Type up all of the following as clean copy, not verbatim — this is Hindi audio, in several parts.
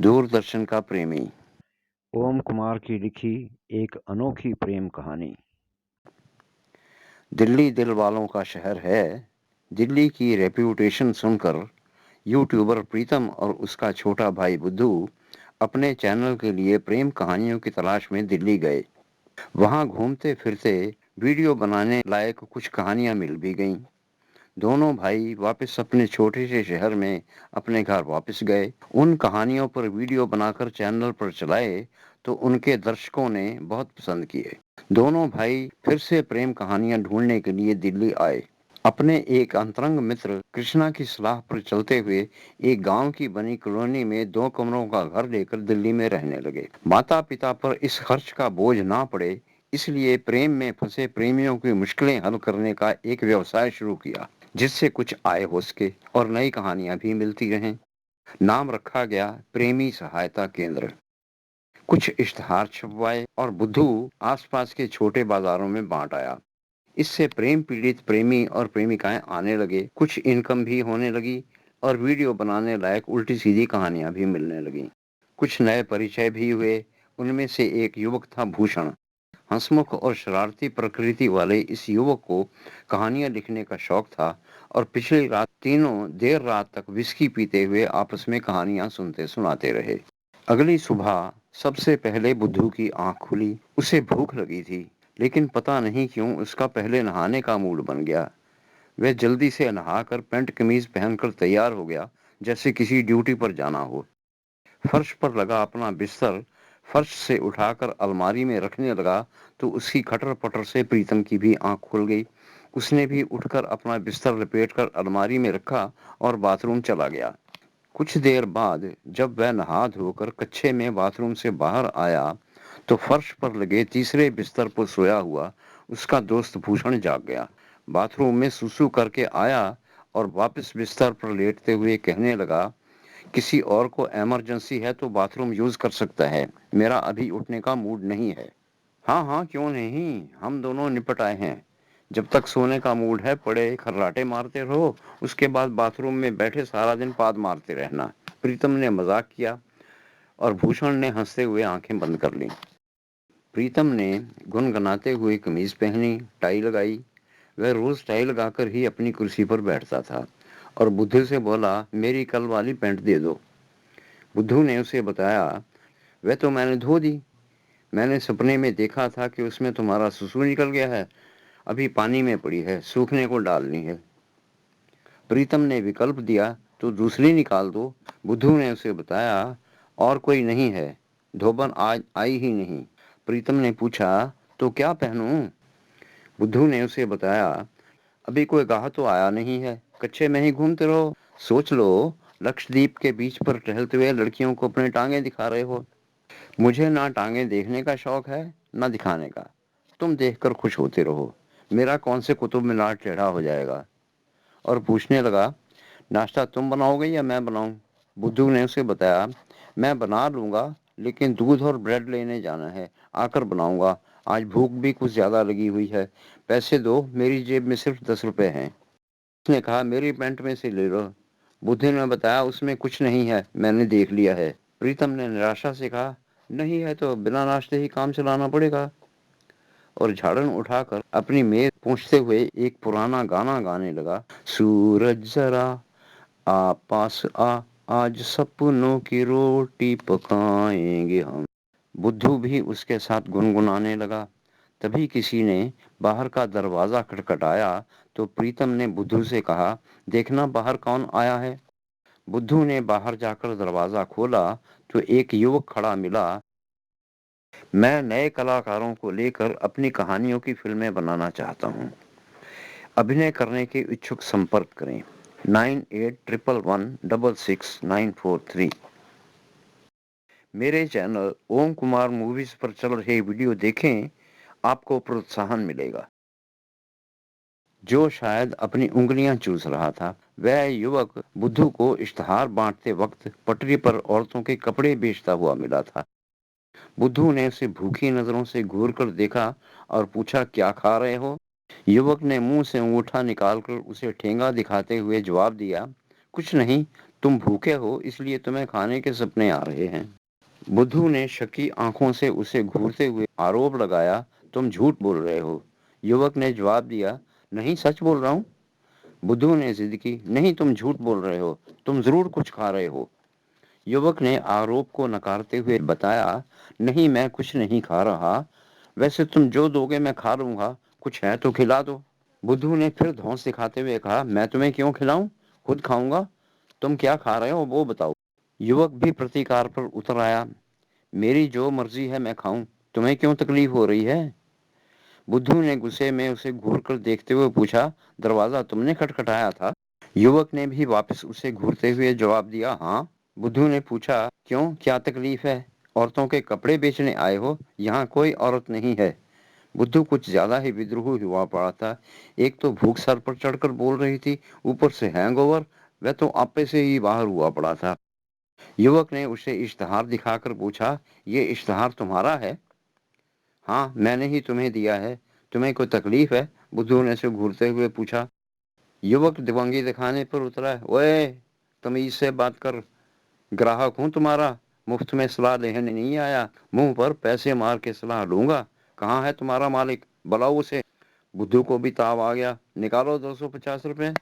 दूरदर्शन का प्रेमी। ओम कुमार की लिखी एक अनोखी प्रेम कहानी। दिल्ली दिल वालों का शहर है। दिल्ली की रेप्यूटेशन सुनकर यूट्यूबर प्रीतम और उसका छोटा भाई बुद्धू अपने चैनल के लिए प्रेम कहानियों की तलाश में दिल्ली गए। वहां घूमते फिरते वीडियो बनाने लायक कुछ कहानियां मिल भी गईं। दोनों भाई वापस अपने छोटे से शहर में अपने घर वापस गए। उन कहानियों पर वीडियो बनाकर चैनल पर चलाए तो उनके दर्शकों ने बहुत पसंद किए। दोनों भाई फिर से प्रेम कहानियां ढूंढने के लिए दिल्ली आए। अपने एक अंतरंग मित्र कृष्णा की सलाह पर चलते हुए एक गांव की बनी कॉलोनी में 2 कमरों का घर लेकर दिल्ली में रहने लगे। माता पिता पर इस खर्च का बोझ ना पड़े, इसलिए प्रेम में फंसे प्रेमियों की मुश्किलें हल करने का एक व्यवसाय शुरू किया, जिससे कुछ आय हो सके और नई कहानियां भी मिलती रहें। नाम रखा गया प्रेमी सहायता केंद्र। कुछ इश्तहार छपवाए और बुद्धू आसपास के छोटे बाजारों में बांट आया। इससे प्रेम पीड़ित प्रेमी और प्रेमिकाएं आने लगे, कुछ इनकम भी होने लगी और वीडियो बनाने लायक उल्टी सीधी कहानियां भी मिलने लगी। कुछ नए परिचय भी हुए। उनमें से एक युवक था भूषण। हंसमुख और शरारती प्रकृति वाले इस युवक को कहानियां लिखने का शौक था और पिछली रात तीनों देर रात तक विस्की पीते हुए आपस में कहानियां सुनते सुनाते रहे। अगली सुबह सबसे पहले बुद्धू की आंख खुली। उसे भूख लगी थी, लेकिन पता नहीं क्यों उसका पहले नहाने का मूड बन गया। वह जल्दी से नहाकर पैंट कमीज पहनकर तैयार हो गया, जैसे किसी ड्यूटी पर जाना हो। फर्श पर लगा अपना बिस्तर फर्श से उठाकर अलमारी में रखने लगा तो उसकी खटर पटर से प्रीतम की भी आंख खुल गई। उसने भी उठकर अपना बिस्तर लपेटकर अलमारी में रखा और बाथरूम चला गया। कुछ देर बाद जब वह नहा धोकर कच्छे में बाथरूम से बाहर आया तो फर्श पर लगे तीसरे बिस्तर पर सोया हुआ उसका दोस्त भूषण जाग गया। बाथरूम में सुसु करके आया और वापस बिस्तर पर लेटते हुए कहने लगा, किसी और को इमरजेंसी है तो बाथरूम यूज कर सकता है, मेरा अभी उठने का मूड नहीं है। हाँ हाँ, क्यों नहीं, हम दोनों निपट आए हैं। जब तक सोने का मूड है पड़े खर्राटे मारते रहो, उसके बाद बाथरूम में बैठे सारा दिन पाद मारते रहना। प्रीतम ने मजाक किया और भूषण ने हंसते हुए आंखें बंद कर लीं। प्रीतम ने गुनगुनाते हुए कमीज पहनी, टाई लगाई। वह रोज टाई लगाकर ही अपनी कुर्सी पर बैठता था और बुद्धू से बोला, मेरी कल वाली पैंट दे दो। बुद्धू ने उसे बताया, वह तो मैंने धो दी। मैंने सपने में देखा था कि उसमें तुम्हारा सुसु निकल गया है, अभी पानी में पड़ी है, सूखने को डालनी है। प्रीतम ने विकल्प दिया, तो दूसरी निकाल दो। बुद्धू ने उसे बताया, और कोई नहीं है, धोबन आज आई ही नहीं। प्रीतम ने पूछा, तो क्या पहनूं? बुद्धू ने उसे बताया, अभी कोई गाहक तो आया नहीं है, कच्चे में ही घूमते रहो। सोच लो, लक्षद्वीप के बीच पर टहलते हुए लड़कियों को अपनी टांगे दिखा रहे हो। मुझे ना टांगे देखने का शौक है, ना दिखाने का। तुम देखकर खुश होते रहो, मेरा कौन से कुतुब मीनार टेढ़ा हो जाएगा। और पूछने लगा, नाश्ता तुम बनाओगे या मैं बनाऊं? बुद्धू ने उसे बताया, मैं बना लूंगा, लेकिन दूध और ब्रेड लेने जाना है, आकर बनाऊंगा। आज भूख भी कुछ ज्यादा लगी हुई है, पैसे दो, मेरी जेब में सिर्फ 10 रुपए हैं। उसने कहा, मेरी पैंट में से ले लो। बुद्धू ने बताया, उसमें कुछ नहीं है, मैंने देख लिया है। प्रीतम ने निराशा से कहा, नहीं है तो बिना नाश्ते ही काम चलाना पड़ेगा। और झाड़न उठाकर अपनी मेज पहुंचते हुए एक पुराना गाना गाने लगा, सूरज जरा आ पास आ, आज सपनों की रोटी पकाएंगे हम। बुद्धू भी उसके साथ गुनगुनाने लगा। तभी किसी ने बाहर का दरवाजा खटखटाया तो प्रीतम ने बुद्धू से कहा, देखना बाहर कौन आया है। बुद्धू ने बाहर जाकर दरवाजा खोला तो एक युवक खड़ा मिला। मैं नए कलाकारों को लेकर अपनी कहानियों की फिल्में बनाना चाहता हूँ। अभिनय करने के इच्छुक संपर्क करें 9811166943। मेरे चैनल ओम कुमार मूवीज पर चल रहे वीडियो देखें, आपको प्रोत्साहन मिलेगा। जो शायद अपनी उंगलियां चूस रहा था, वह युवक बुद्धू को इश्तहार बांटते वक्त पटरी पर औरतों के कपड़े बेचता हुआ मिला था। बुद्धू ने उसे भूखी नजरों से घूर कर देखा और पूछा, क्या खा रहे हो? युवक ने मुंह से अंगूठा निकालकर उसे ठेंगा दिखाते हुए जवाब दिया, कुछ नहीं, तुम भूखे हो इसलिए तुम्हें खाने के सपने आ रहे हैं। बुद्धू ने शकी आंखों से उसे घूरते हुए आरोप लगाया, तुम झूठ बोल रहे हो। युवक ने जवाब दिया, नहीं सच बोल रहा हूँ। बुद्धू ने जिद की, नहीं तुम झूठ बोल रहे हो, तुम जरूर कुछ खा रहे हो। युवक ने आरोप को नकारते हुए बताया, नहीं मैं कुछ नहीं खा रहा, वैसे तुम जो दोगे मैं खा लूंगा, कुछ है तो खिला दो। बुद्धू ने फिर धौंस दिखाते हुए कहा, मैं तुम्हें क्यों खिलाऊं, खुद खाऊंगा। तुम क्या खा रहे हो वो बताओ। युवक भी प्रतिकार पर उतर आया, मेरी जो मर्जी है मैं खाऊं, तुम्हें क्यों तकलीफ हो रही है। बुद्धू ने गुस्से में उसे घूर कर देखते हुए पूछा, दरवाजा तुमने खटखटाया था। युवक ने भी वापस उसे घूरते हुए जवाब दिया, हाँ। बुद्धू ने पूछा, क्यों क्या तकलीफ है, औरतों के कपड़े बेचने आए हो, यहाँ कोई औरत नहीं है। बुद्धू कुछ ज्यादा ही विद्रोही हुआ पड़ा था। एक तो भूख सर पर चढ़कर बोल रही थी, ऊपर से हैंगओवर, वह तो आपे से ही बाहर हुआ पड़ा था। युवक ने उसे इश्तहार दिखाकर पूछा, ये इश्तहार तुम्हारा है। हाँ मैंने ही तुम्हें दिया है, तुम्हें कोई तकलीफ है, बुद्धू ने उसे घूरते हुए पूछा। युवक दिवंगी दिखाने पर उतरा, ओए तमीज से बात कर, ग्राहक हूं तुम्हारा, मुफ्त में सलाह लेने नहीं आया, मुंह पर पैसे मार के सलाह लूंगा। कहाँ है तुम्हारा मालिक, बुलाओ उसे। बुद्धू को भी ताव आ गया, निकालो 250 रुपए।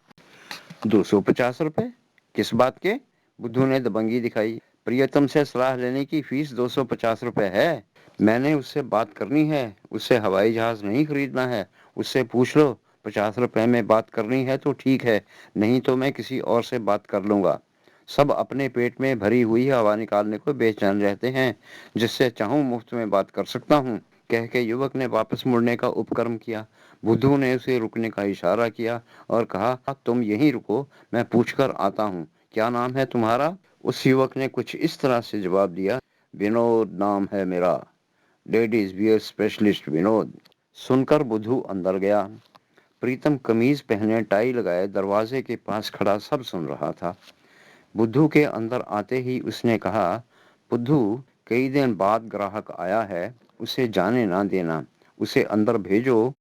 250 रुपए, किस बात के। बुद्धू ने दबंगी दिखाई, प्रियतम से सलाह लेने की फीस 250 रुपए है। मैंने उससे बात करनी है, उससे हवाई जहाज नहीं खरीदना है, उससे पूछ लो। 50 रुपए में बात करनी है तो ठीक है, नहीं तो मैं किसी और से बात कर लूंगा। सब अपने पेट में भरी हुई हवा निकालने को बेचैन रहते हैं, जिससे चाहूं मुफ्त में बात कर सकता हूं। कह के युवक ने वापस मुड़ने का उपक्रम किया। बुद्धू ने उसे रुकने का इशारा किया और कहा, तुम यहीं रुको, मैं पूछकर आता हूँ, क्या नाम है तुम्हारा। उस युवक ने कुछ इस तरह से जवाब दिया, विनोद नाम है मेरा, लेडीज वियर स्पेशलिस्ट विनोद। सुनकर बुद्धू अंदर गया। प्रीतम कमीज पहने टाई लगाए दरवाजे के पास खड़ा सब सुन रहा था। बुद्धू के अंदर आते ही उसने कहा, बुद्धू कई दिन बाद ग्राहक आया है, उसे जाने ना देना, उसे अंदर भेजो,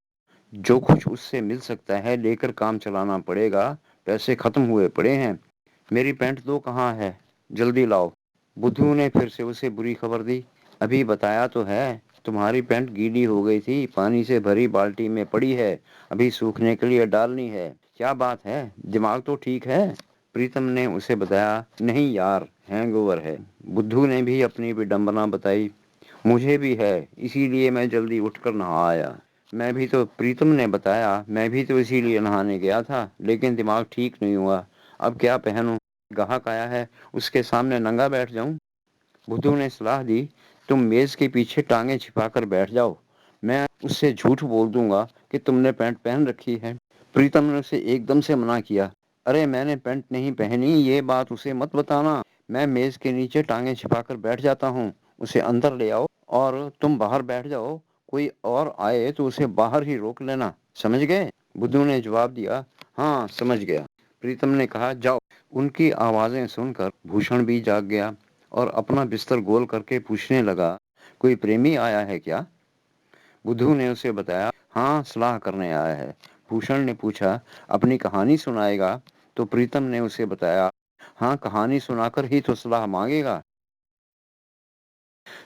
जो कुछ उससे मिल सकता है लेकर काम चलाना पड़ेगा, पैसे खत्म हुए पड़े हैं। मेरी पैंट दो कहाँ है, जल्दी लाओ। बुद्धू ने फिर से उसे बुरी खबर दी, अभी बताया तो है, तुम्हारी पैंट गीली हो गई थी, पानी से भरी बाल्टी में पड़ी है, अभी सूखने के लिए डालनी है। क्या बात है, दिमाग तो ठीक है। प्रीतम ने उसे बताया, नहीं यार हैंगओवर है। बुद्धू ने भी अपनी विडंबना बताई, मुझे भी है, इसीलिए मैं जल्दी उठकर नहा आया। मैं भी तो, प्रीतम ने बताया, मैं भी तो इसीलिए नहाने गया था, लेकिन दिमाग ठीक नहीं हुआ, अब क्या पहनूं, ग्राहक आया है, उसके सामने नंगा बैठ जाऊं। बुद्धू ने सलाह दी, तुम मेज के पीछे टांगे छिपाकर बैठ जाओ, मैं उससे झूठ बोल दूंगा कि तुमने पैंट पहन रखी है। प्रीतम ने उसे एकदम से मना किया, अरे मैंने पैंट नहीं पहनी, ये बात उसे मत बताना, मैं मेज के नीचे टांगे छिपाकर बैठ जाता हूँ, उसे अंदर ले आओ और तुम बाहर बैठ जाओ, कोई और आए तो उसे बाहर ही रोक लेना, समझ गए। बुद्धू ने जवाब दिया, हाँ समझ गया। प्रीतम ने कहा, जाओ। उनकी आवाजें सुनकर भूषण भी जाग गया और अपना बिस्तर गोल करके पूछने लगा, कोई प्रेमी आया है क्या। बुद्धू ने उसे बताया, हाँ सलाह करने आया है। भूषण ने पूछा, अपनी कहानी सुनाएगा। तो प्रीतम ने उसे बताया, हाँ कहानी सुनाकर ही तो सलाह मांगेगा।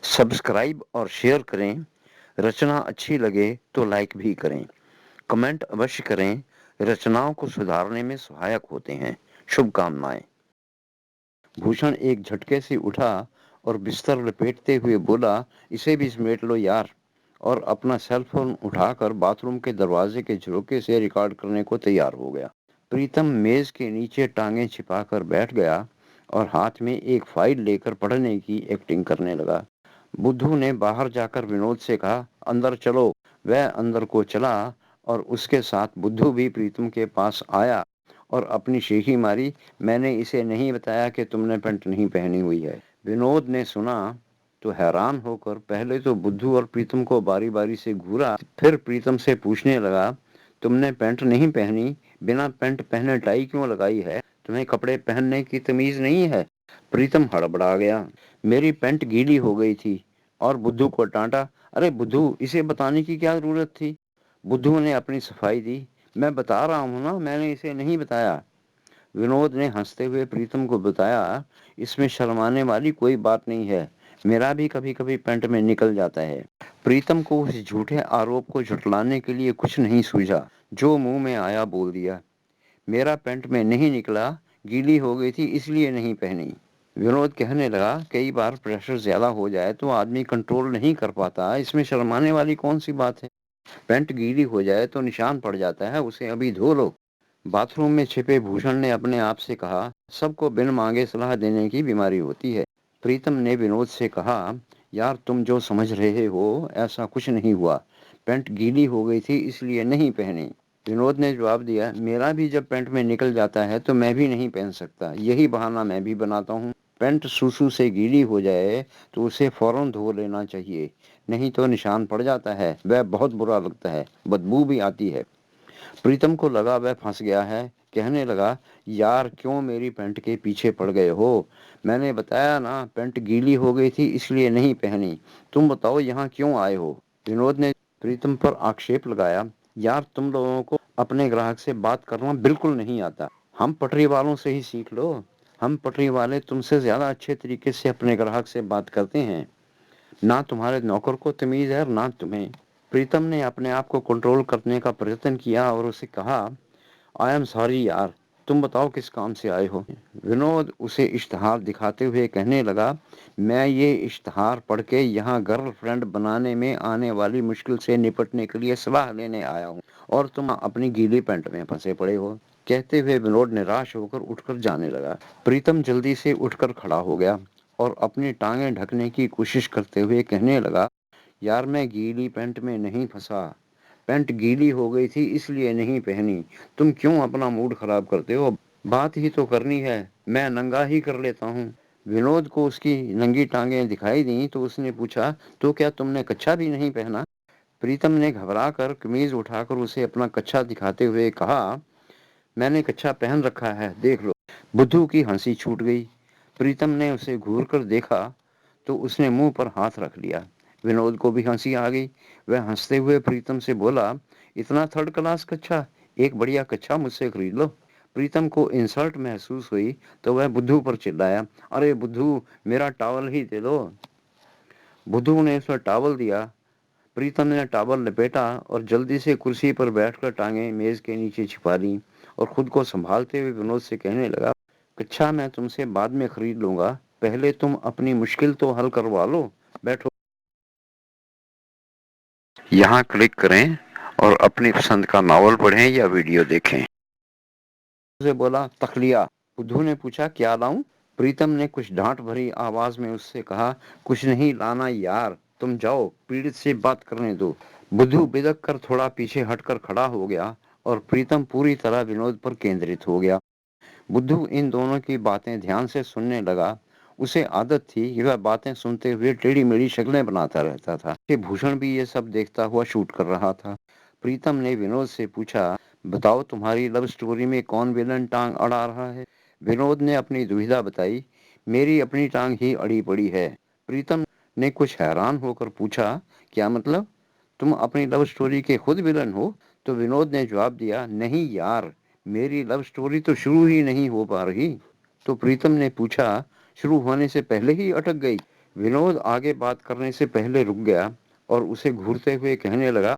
सब्सक्राइब और शेयर करें, रचना अच्छी लगे तो लाइक भी करें, कमेंट अवश्य करें, रचनाओं को सुधारने में सहायक होते हैं। शुभकामनाएं। भूषण एक झटके से उठा और बिस्तर लपेटते हुए बोला, इसे भी समेट लो यार, और अपना सेल फोन उठाकर बाथरूम के दरवाजे के झरोके से रिकॉर्ड करने को तैयार हो गया। प्रीतम मेज के नीचे टांगे छिपाकर बैठ गया और हाथ में एक फाइल लेकर पढ़ने की एक्टिंग करने लगा। बुद्धू ने बाहर जाकर विनोद से कहा, अंदर चलो। वह अंदर को चला और उसके साथ बुद्धू भी प्रीतम के पास आया और अपनी शीखी मारी, मैंने इसे नहीं बताया कि तुमने पैंट नहीं पहनी हुई है। विनोद ने सुना तो हैरान होकर पहले तो बुद्धू और प्रीतम को बारी बारी से घूरा, फिर प्रीतम से पूछने लगा, तुमने पैंट नहीं पहनी, बिना पैंट पहने टाई क्यों लगाई है, तुम्हें कपड़े पहनने की तमीज नहीं है। प्रीतम हड़बड़ा गया, मेरी पैंट गीली हो गई थी, और बुद्धू को डांटा, अरे बुद्धू इसे बताने की क्या जरूरत थी। बुद्धू ने अपनी सफाई दी, मैं बता रहा हूं ना, मैंने इसे नहीं बताया। विनोद ने हंसते हुए प्रीतम को बताया, इसमें शर्माने वाली कोई बात नहीं है। मेरा भी कभी-कभी पैंट में निकल जाता है। प्रीतम को उस झूठे आरोप को झुठलाने के लिए कुछ नहीं सूझा। जो मुंह में आया बोल दिया। मेरा पैंट में नहीं निकला, गीली हो गई थी इसलिए नहीं पहनी। विनोद कहने लगा, कई बार प्रेशर ज्यादा हो जाए तो आदमी कंट्रोल नहीं कर पाता, इसमें शर्माने वाली कौन सी बात है। पैंट गीली हो जाए तो निशान पड़ जाता है, उसे अभी धो लो। बाथरूम में छिपे भूषण ने अपने आप से कहा, सबको बिन मांगे सलाह देने की बीमारी होती है। प्रीतम ने विनोद से कहा, यार तुम जो समझ रहे हो ऐसा कुछ नहीं हुआ। पैंट गीली हो गई थी इसलिए नहीं पहनी। विनोद ने जवाब दिया, मेरा भी जब पैंट में निकल जाता है तो मैं भी नहीं पहन सकता, यही बहाना मैं भी बनाता हूँ। पैंट सुसु से गीली हो जाए तो उसे फौरन धो लेना चाहिए, नहीं तो निशान पड़ जाता है, वह बहुत बुरा लगता है, बदबू भी आती है। प्रीतम को लगा वह फंस गया है। कहने लगा, यार क्यों मेरी पैंट के पीछे पड़ गए हो। मैंने बताया ना, पैंट गीली हो गई थी इसलिए नहीं पहनी। तुम बताओ यहाँ क्यों आए हो। विनोद ने प्रीतम पर आक्षेप लगाया, यार तुम लोगों को अपने ग्राहक से बात करना बिल्कुल नहीं आता। हम पटरी वालों से ही सीख लो। हम पटरी वाले तुमसे ज्यादा अच्छे तरीके से अपने ग्राहक से बात करते हैं। ना तुम्हारे नौकर को तमीज है और ना तुम्हें। प्रीतम ने अपने आप को कंट्रोल करने का प्रयत्न किया और उसे कहा, आई एम सॉरी यार, तुम बताओ किस काम से आए हो। विनोद उसे इश्तहार दिखाते हुए कहने लगा, मैं ये इश्तहार पढ़ के यहाँ गर्लफ्रेंड बनाने में आने वाली मुश्किल से निपटने के लिए सलाह लेने आया हूँ, और तुम अपनी गीली पैंट में फंसे पड़े हो। कहते हुए विनोद निराश होकर उठकर जाने लगा। प्रीतम जल्दी से उठकर खड़ा हो गया और अपनी टांगें ढकने की कोशिश करते हुए कहने लगा, यार मैं गीली पैंट में नहीं फंसा, पैंट गीली हो गई थी इसलिए नहीं पहनी। तुम क्यों अपना मूड खराब करते हो। बात ही तो करनी है, मैं नंगा ही कर लेता हूँ। विनोद को उसकी नंगी टांगें दिखाई दी तो उसने पूछा, तो क्या तुमने कच्छा भी नहीं पहना। प्रीतम ने घबरा कर कमीज उठाकर उसे अपना कच्छा दिखाते हुए कहा, मैंने कच्छा पहन रखा है, देख लो। बुद्धू की हंसी छूट गई। प्रीतम ने उसे घूर कर देखा तो उसने मुंह पर हाथ रख लिया। विनोद को भी हंसी आ गई। वह हंसते हुए प्रीतम से बोला, इतना थर्ड क्लास कच्छा, एक बढ़िया कच्छा मुझसे खरीद लो। प्रीतम को इंसल्ट महसूस हुई तो वह बुद्धू पर चिल्लाया, अरे बुद्धू, मेरा टॉवल ही दे दो। बुद्धू ने उसे टॉवल दिया। प्रीतम ने टॉवल लपेटा और जल्दी से कुर्सी पर बैठकर टांगे मेज के नीचे छिपा ली और खुद को संभालते हुए विनोद से कहने लगा, कच्छा मैं तुमसे बाद में खरीद लूंगा, पहले तुम अपनी मुश्किल तो हल करवा लो। बैठो। यहाँ क्लिक करें और अपनी पसंद का नावल पढ़ें या वीडियो देखें। उसे बोला, तखलिया। बुद्धू ने पूछा, क्या लाऊं। प्रीतम ने कुछ डांट भरी आवाज में उससे कहा, कुछ नहीं लाना यार, तुम जाओ, पीड़ित से बात करने दो। बुद्धू बिदक कर थोड़ा पीछे हटकर खड़ा हो गया और प्रीतम पूरी तरह विनोद पर केंद्रित हो गया। बुद्धू इन दोनों की बातें ध्यान से सुनने लगा। उसे आदत थी कि वह बातें सुनते हुए टेढ़ी मेढ़ी शक्लें बनाता रहता था। कि भूषण भी ये सब देखता हुआ शूट कर रहा था। प्रीतम ने विनोद से पूछा, बताओ तुम्हारी लव स्टोरी में कौन विलन टांग अड़ा रहा है। विनोद ने अपनी दुविधा बताई, मेरी अपनी टांग ही अड़ी पड़ी है। प्रीतम ने कुछ हैरान होकर पूछा, क्या मतलब, तुम अपनी लव स्टोरी के खुद विलन हो। तो विनोद ने जवाब दिया, नहीं यार, मेरी लव स्टोरी तो शुरू ही नहीं हो पा रही। तो प्रीतम ने पूछा, शुरू होने से पहले ही अटक गई। विनोद आगे बात करने से पहले रुक गया और उसे घूरते हुए कहने लगा,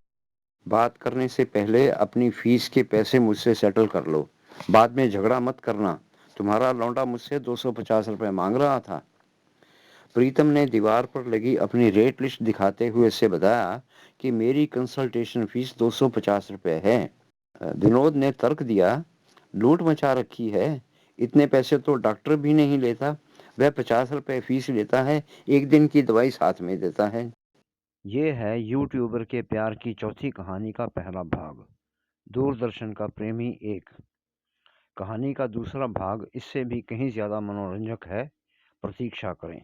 बात करने से पहले अपनी फीस के पैसे मुझसे सेटल कर लो, बाद में झगड़ा मत करना। तुम्हारा लौंडा मुझसे 250 रुपए मांग रहा था। प्रीतम ने दीवार पर लगी अपनी रेट लिस्ट दिखाते हुए से बताया कि मेरी कंसल्टेशन फीस 250 रुपए है। विनोद ने तर्क दिया, लूट मचा रखी है, इतने पैसे तो डॉक्टर भी नहीं लेता। वह 50 रुपए फीस लेता है, एक दिन की दवाई साथ में देता है। ये है यूट्यूबर के प्यार की चौथी कहानी का पहला भाग, दूरदर्शन का प्रेमी एक। कहानी का दूसरा भाग इससे भी कहीं ज्यादा मनोरंजक है, प्रतीक्षा करें।